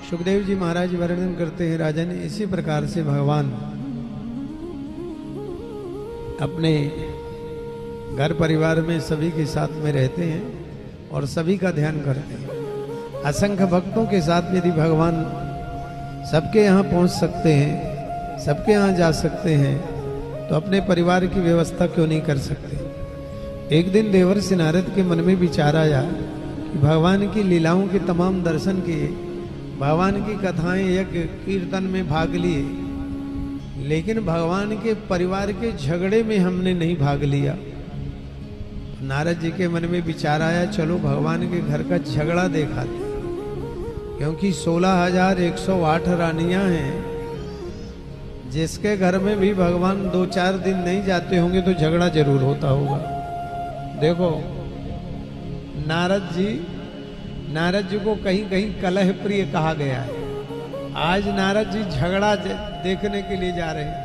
सुखदेव जी महाराज वर्णन करते हैं, राजन इसी प्रकार से भगवान अपने घर परिवार में सभी के साथ में रहते हैं और सभी का ध्यान करते हैं। असंख्य भक्तों के साथ यदि भगवान सबके यहाँ पहुँच सकते हैं, सबके यहाँ जा सकते हैं, तो अपने परिवार की व्यवस्था क्यों नहीं कर सकते। एक दिन देवर्षि नारद के मन में विचार आया कि भगवान की लीलाओं के तमाम दर्शन किए, भगवान की कथाएं यज्ञ कीर्तन में भाग लिए, लेकिन भगवान के परिवार के झगड़े में हमने नहीं भाग लिया। नारद जी के मन में विचार आया, चलो भगवान के घर का झगड़ा देखा दे, क्योंकि 16,108 रानियां हैं, जिसके घर में भी भगवान 2-4 दिन नहीं जाते होंगे तो झगड़ा जरूर होता होगा। देखो नारद जी को कहीं कहीं कलह प्रिय कहा गया है। आज नारद जी झगड़ा देखने के लिए जा रहे हैं।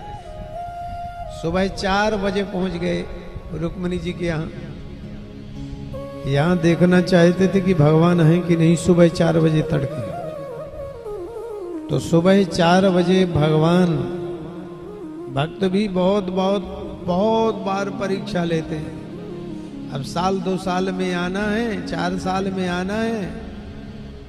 सुबह 4 बजे पहुंच गए रुक्मिणी जी के यहाँ देखना चाहते थे कि भगवान हैं कि नहीं। सुबह 4 बजे तड़के, तो सुबह 4 बजे भगवान, भक्त भी बहुत बार परीक्षा लेते हैं। अब साल 2 साल में आना है, 4 साल में आना है,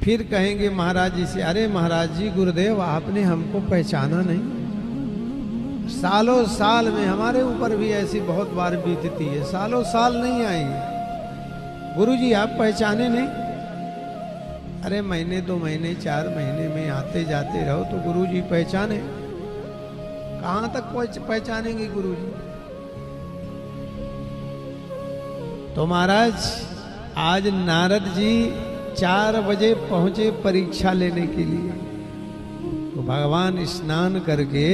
फिर कहेंगे महाराज जी से, अरे महाराज जी गुरुदेव आपने हमको पहचाना नहीं। सालों साल में हमारे ऊपर भी ऐसी बहुत बार बीतती है, सालों साल नहीं आएंगे, गुरु जी आप पहचाने नहीं। अरे महीने 2 महीने 4 महीने में आते जाते रहो तो गुरु जी पहचाने, कहां तक पहचानेंगे गुरु जी। तो महाराज आज नारद जी 4 बजे पहुंचे परीक्षा लेने के लिए। तो भगवान स्नान करके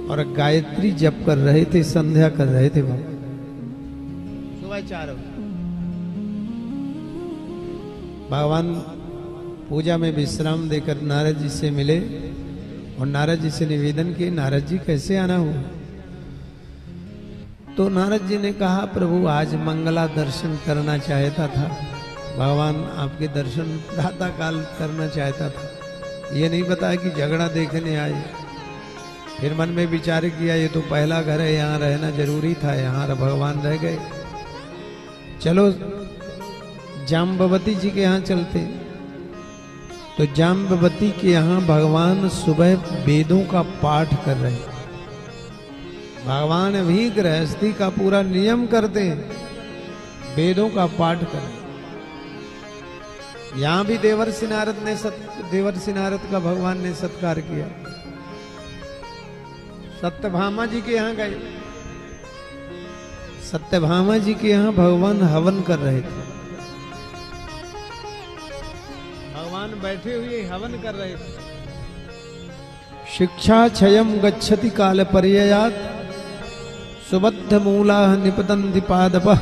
और गायत्री जप कर रहे थे, संध्या कर रहे थे सुबह 4 बजे। भगवान पूजा में विश्राम देकर नारद जी से मिले और नारद जी से निवेदन किए, नारद जी कैसे आना हुआ। तो नारद जी ने कहा, प्रभु आज मंगला दर्शन करना चाहता था, भगवान आपके दर्शन प्रातः काल करना चाहता था, ये नहीं बताया कि झगड़ा देखने आए। फिर मन में विचार किया, ये तो पहला घर है, यहाँ रहना जरूरी था, यहाँ भगवान रह गए, चलो जाम्बवती जी के यहाँ चलते। तो जाम्बवती के यहाँ भगवान सुबह वेदों का पाठ कर रहे हैं। भगवान भी गृहस्थी का पूरा नियम करते हैं, वेदों का पाठ करें। यहां भी देवर्षि नारद का भगवान ने सत्कार किया। सत्यभामा जी के यहाँ गए, सत्यभामा जी के यहाँ भगवान हवन कर रहे थे। भगवान बैठे हुए हवन कर रहे थे। शिक्षा क्षयम गच्छति काल पर्ययात् सुबद्ध मूला निपतन्ति पादपः